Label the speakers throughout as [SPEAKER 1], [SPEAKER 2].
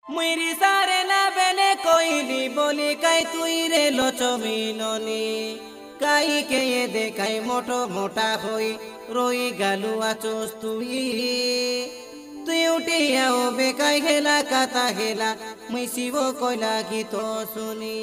[SPEAKER 1] मुइरी सारे ना बेने कोइली बोली काई तुई रे लोचमी ननी काई के ये देखाई मोटो मोटा होई रोई गालू आचोस तुई तुई उठी आओ बेकाई खेला काता खेला मुई शिवो कोइला गीतो सुनी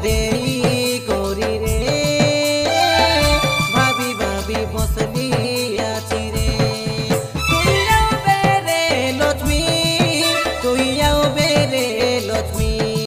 [SPEAKER 1] देरी कोरी रे भाभी भाभी बसली